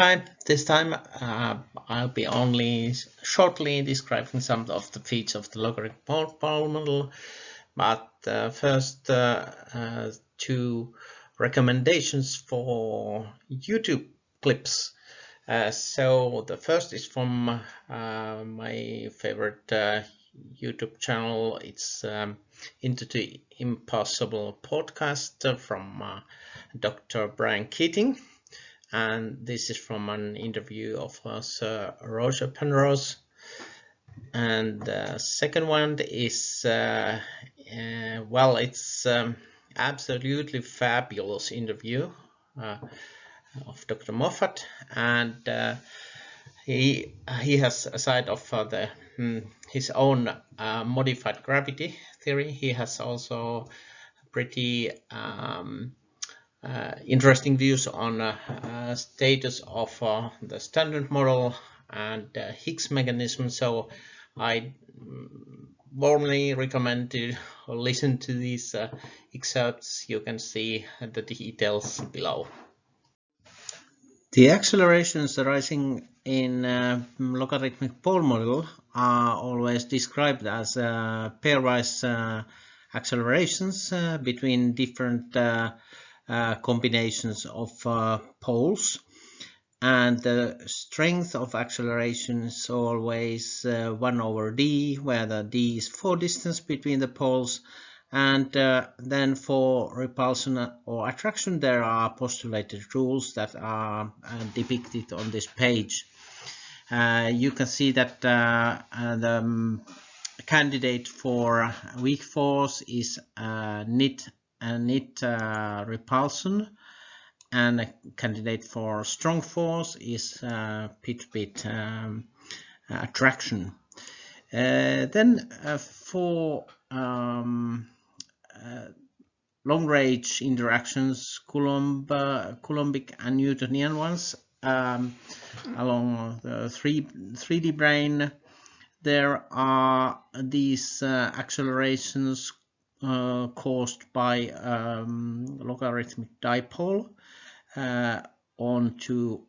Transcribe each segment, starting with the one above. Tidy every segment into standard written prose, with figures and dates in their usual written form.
Hi, this time I'll be only shortly describing some of the features of the logarithmic Dipole model, but first two recommendations for YouTube clips. So the first is from my favorite YouTube channel. It's Into the Impossible podcast from Dr. Brian Keating. And this is from an interview of Sir Roger Penrose. And the second one is, well, it's absolutely fabulous interview of Dr. Moffat, and he has, aside of his own modified gravity theory, he has also pretty interesting views on status of the standard model and Higgs mechanism. So I warmly recommend to listen to these excerpts. You can see the details below. The accelerations arising in logarithmic pole model are always described as pairwise accelerations between different combinations of poles, and the strength of acceleration is always 1 over d, where the d is for distance between the poles, and then for repulsion or attraction there are postulated rules that are depicted on this page. You can see that the candidate for weak force is nit repulsion, and a candidate for strong force is pit-bit attraction. Then for long-range interactions, Coulombic and Newtonian ones, along the 3D brane, there are these accelerations caused by logarithmic dipole onto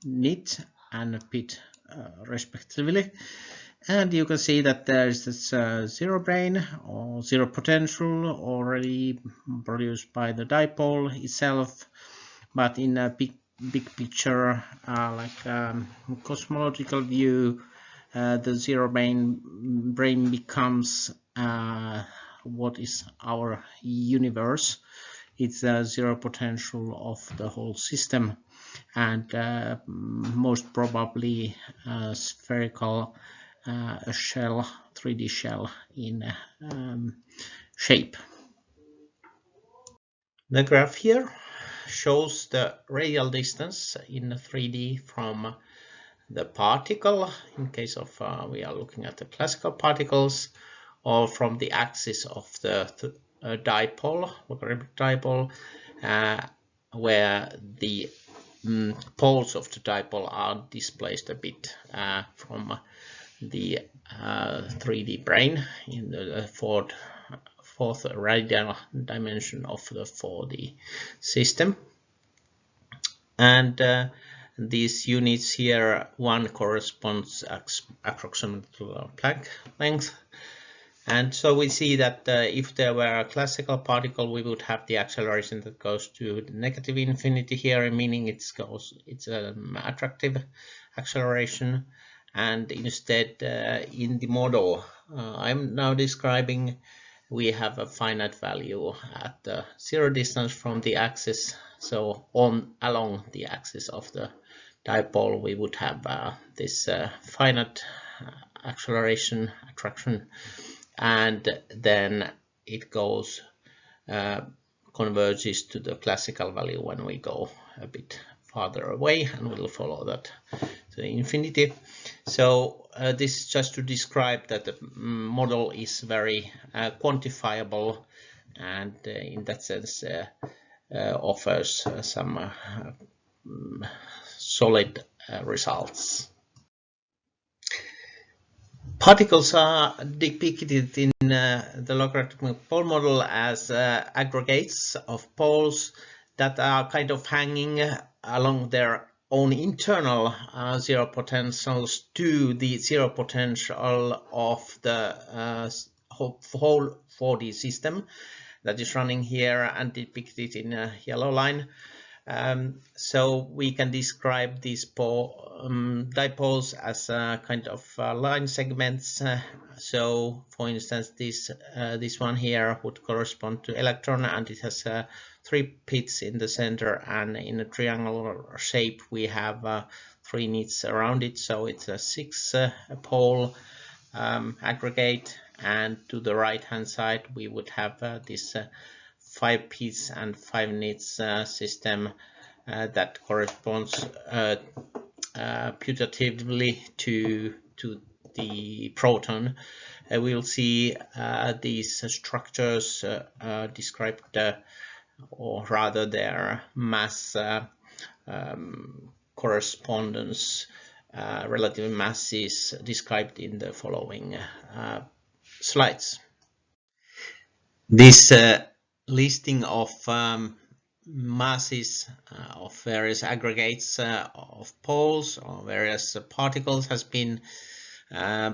nit and pit respectively, and you can see that there is this zero brane or zero potential already produced by the dipole itself, but in a big picture, like cosmological view, the zero brane becomes what is our universe. It's a zero potential of the whole system, and most probably a spherical shell, 3D shell in shape. The graph here shows the radial distance in 3D from the particle, in case of we are looking at the classical particles, or from the axis of the dipole, logarithmic dipole, where the poles of the dipole are displaced a bit from the 3D brane in the fourth radial dimension of the 4D system. And these units here, one corresponds approximately to a Planck length. And so we see that if there were a classical particle, we would have the acceleration that goes to the negative infinity here, meaning it's an attractive acceleration. And instead, in the model I'm now describing, we have a finite value at the zero distance from the axis. So along the axis of the dipole, we would have this finite acceleration attraction, and then it goes converges to the classical value when we go a bit farther away, and we'll follow that to infinity. So this is just to describe that the model is very quantifiable, and in that sense offers some solid results. Particles are depicted in the logarithmic pole model as aggregates of poles that are kind of hanging along their own internal zero potentials to the zero potential of the whole 4D system that is running here and depicted in a yellow line. So we can describe these dipoles as kind of line segments. So, for instance, this one here would correspond to electron, and it has 3 pits in the center, and in a triangular shape we have 3 nits around it. So it's a 6-pole aggregate, and to the right-hand side we would have this 5 pits and 5 nits system that corresponds putatively to the proton. We'll see these structures described, or rather their mass correspondence, relative masses, described in the following slides. This listing of masses of various aggregates of poles or various particles has been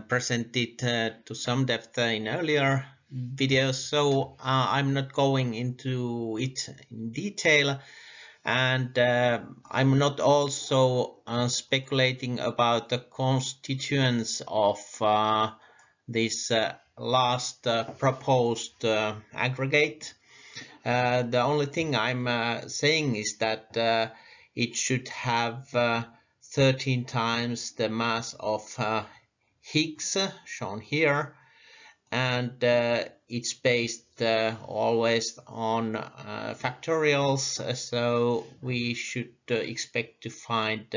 presented to some depth in earlier videos, so I'm not going into it in detail, and I'm not also speculating about the constituents of this last proposed aggregate. The only thing I'm saying is that it should have 13 times the mass of Higgs, shown here, and it's based always on factorials, so we should expect to find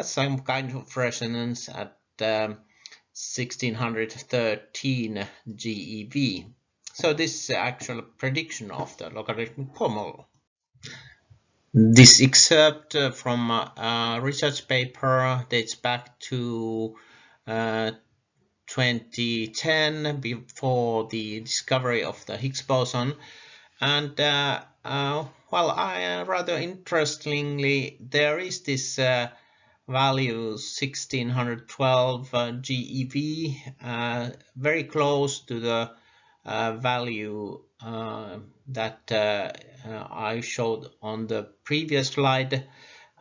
some kind of resonance at 1613 GeV. So this is actual prediction of the logarithmic pole model. This excerpt from a research paper dates back to 2010, before the discovery of the Higgs boson, and rather interestingly, there is this value 1612 GeV, very close to the value that I showed on the previous slide.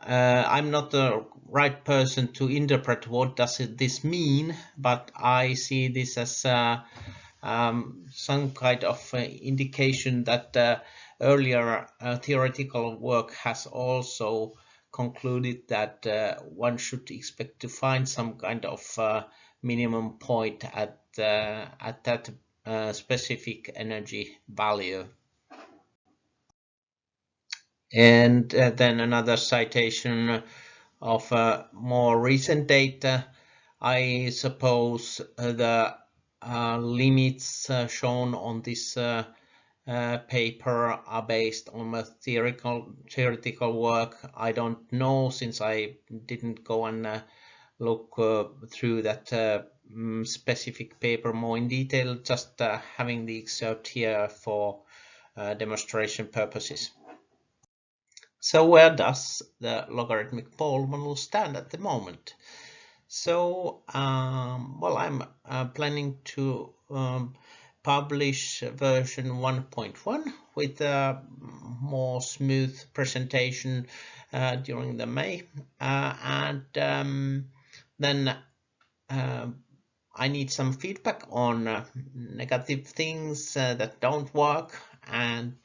I'm not the right person to interpret what does this mean, but I see this as some kind of indication that earlier theoretical work has also concluded that one should expect to find some kind of minimum point at that specific energy value. And then another citation of more recent data. I suppose the limits shown on this paper are based on a theoretical work. I don't know, since I didn't go and look through that specific paper more in detail, just having the excerpt here for demonstration purposes. So where does the logarithmic pole model stand at the moment? So, well, I'm planning to publish version 1.1 with a more smooth presentation during the May, and then I need some feedback on negative things that don't work, and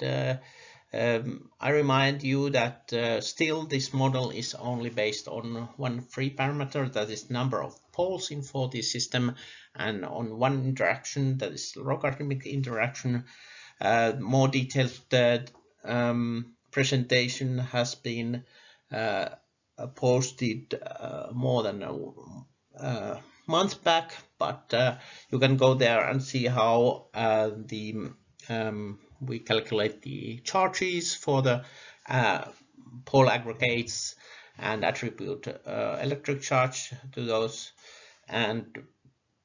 I remind you that still this model is only based on one free parameter, that is number of poles in 4D system, and on one interaction, that is logarithmic interaction. More detailed presentation has been posted more than a month back, but you can go there and see how we calculate the charges for the pole aggregates and attribute electric charge to those, and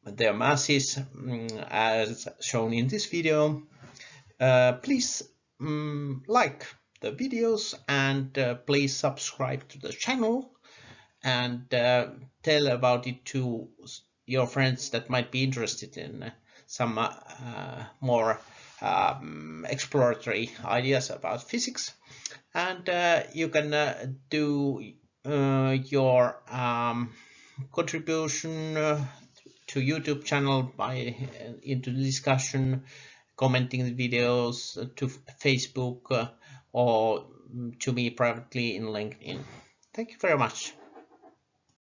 their masses as shown in this video. Please like the videos, and please subscribe to the channel and tell about it to your friends that might be interested in some more exploratory ideas about physics. And you can do your contribution to YouTube channel by into the discussion, commenting the videos, to Facebook, or to me privately in LinkedIn. Thank you very much.